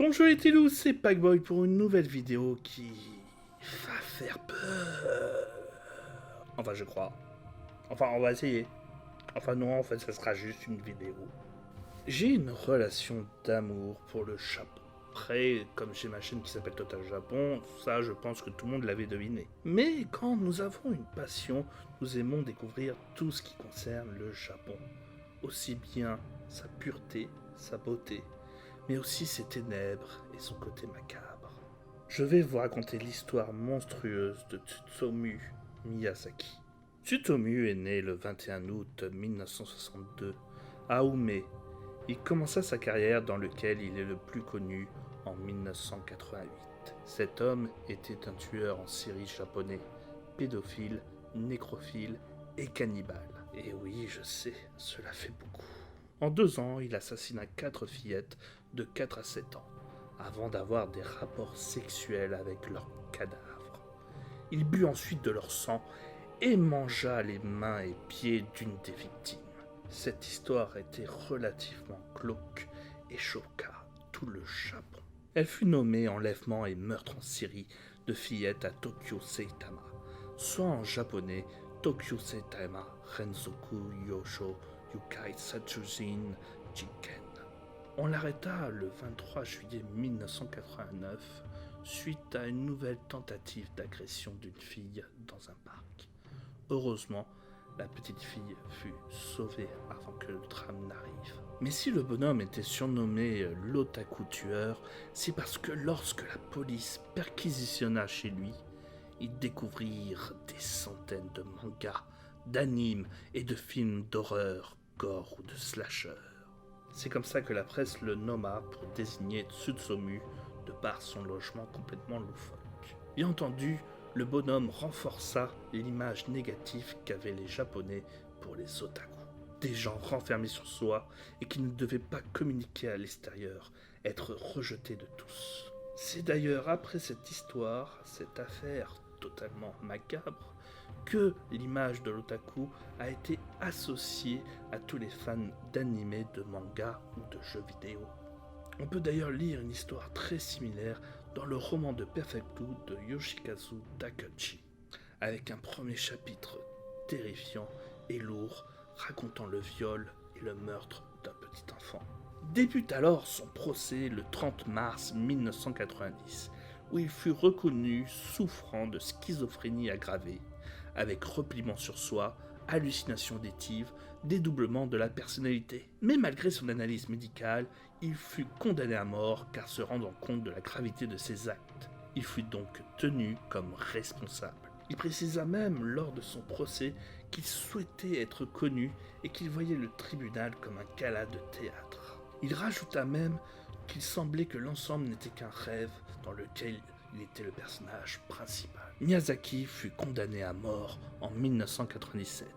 Bonjour les Télous, c'est Packboy pour une nouvelle vidéo qui va faire peur. Enfin, je crois. Enfin, on va essayer. Enfin, non, en fait, ça sera juste une vidéo. J'ai une relation d'amour pour le Japon. Après, comme j'ai ma chaîne qui s'appelle Total Japon, ça, je pense que tout le monde l'avait deviné. Mais quand nous avons une passion, nous aimons découvrir tout ce qui concerne le Japon. Aussi bien sa pureté, sa beauté, mais aussi ses ténèbres et son côté macabre. Je vais vous raconter l'histoire monstrueuse de Tsutomu Miyazaki. Tsutomu est né le 21 août 1962 à Ume. Il commença sa carrière dans lequel il est le plus connu en 1988. Cet homme était un tueur en série japonais, pédophile, nécrophile et cannibale. Et oui, je sais, cela fait beaucoup. En 2 ans, il assassina 4 fillettes de 4 à 7 ans, avant d'avoir des rapports sexuels avec leurs cadavres. Il but ensuite de leur sang et mangea les mains et pieds d'une des victimes. Cette histoire était relativement glauque et choqua tout le Japon. Elle fut nommée enlèvement et meurtre en série de fillettes à Tokyo Seitama, soit en japonais Tokyo Seitama Renzoku Yosho Yukai Satsujin Jiken. On l'arrêta le 23 juillet 1989 suite à une nouvelle tentative d'agression d'une fille dans un parc. Heureusement, la petite fille fut sauvée avant que le drame n'arrive. Mais si le bonhomme était surnommé l'otaku tueur, c'est parce que lorsque la police perquisitionna chez lui, ils découvrirent des centaines de mangas, d'animes et de films d'horreur, gore ou de slasher. C'est comme ça que la presse le nomma pour désigner Tsutomu de par son logement complètement loufoque. Bien entendu, le bonhomme renforça l'image négative qu'avaient les Japonais pour les otaku. Des gens renfermés sur soi et qui ne devaient pas communiquer à l'extérieur, être rejetés de tous. C'est d'ailleurs après cette histoire, cette affaire totalement macabre, que l'image de l'otaku a été associée à tous les fans d'anime, de manga ou de jeux vidéo. On peut d'ailleurs lire une histoire très similaire dans le roman de Perfect Blue de Yoshikazu Takeuchi, avec un premier chapitre terrifiant et lourd racontant le viol et le meurtre d'un petit enfant. Débute alors son procès le 30 mars 1990, où il fut reconnu souffrant de schizophrénie aggravée, avec repliement sur soi, hallucination auditive, dédoublement de la personnalité. Mais malgré son analyse médicale, il fut condamné à mort car se rendant compte de la gravité de ses actes. Il fut donc tenu comme responsable. Il précisa même lors de son procès qu'il souhaitait être connu et qu'il voyait le tribunal comme un gala de théâtre. Il rajouta même qu'il semblait que l'ensemble n'était qu'un rêve dans lequel il était le personnage principal. Miyazaki fut condamné à mort en 1997,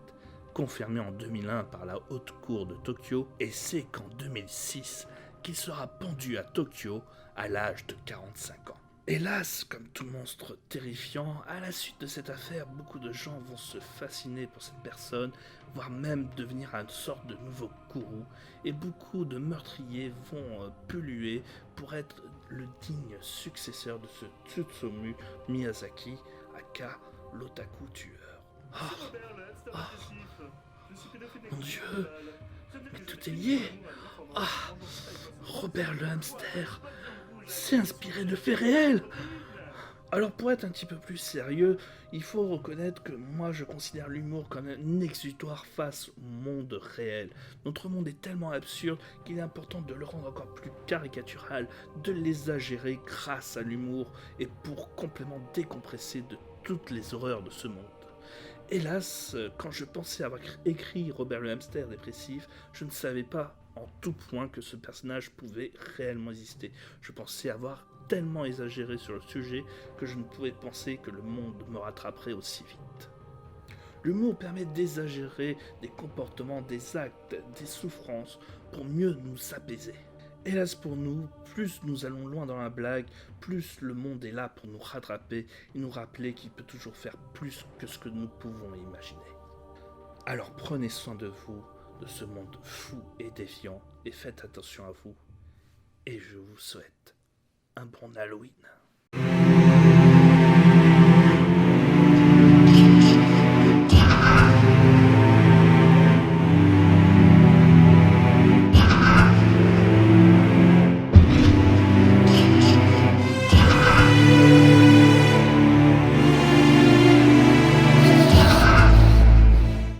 confirmé en 2001 par la Haute Cour de Tokyo, et c'est qu'en 2006 qu'il sera pendu à Tokyo à l'âge de 45 ans. Hélas, comme tout monstre terrifiant, à la suite de cette affaire, beaucoup de gens vont se fasciner pour cette personne, voire même devenir une sorte de nouveau gourou, et beaucoup de meurtriers vont polluer pour être le digne successeur de ce Tsutomu Miyazaki, aka l'otaku tueur. Mon Dieu, mais tout est lié. Robert le hamster s'est inspiré de faits réels. Alors pour être un petit peu plus sérieux, il faut reconnaître que moi je considère l'humour comme un exutoire face au monde réel. Notre monde est tellement absurde qu'il est important de le rendre encore plus caricatural, de l'exagérer grâce à l'humour et pour complètement décompresser de toutes les horreurs de ce monde. Hélas, quand je pensais avoir écrit Robert le hamster dépressif, je ne savais pas en tout point que ce personnage pouvait réellement exister. Je pensais avoir tellement exagéré sur le sujet que je ne pouvais penser que le monde me rattraperait aussi vite. L'humour permet d'exagérer des comportements, des actes, des souffrances pour mieux nous apaiser. Hélas pour nous, plus nous allons loin dans la blague, plus le monde est là pour nous rattraper et nous rappeler qu'il peut toujours faire plus que ce que nous pouvons imaginer. Alors prenez soin de vous, de ce monde fou et défiant, et faites attention à vous. Et je vous souhaite un bon Halloween.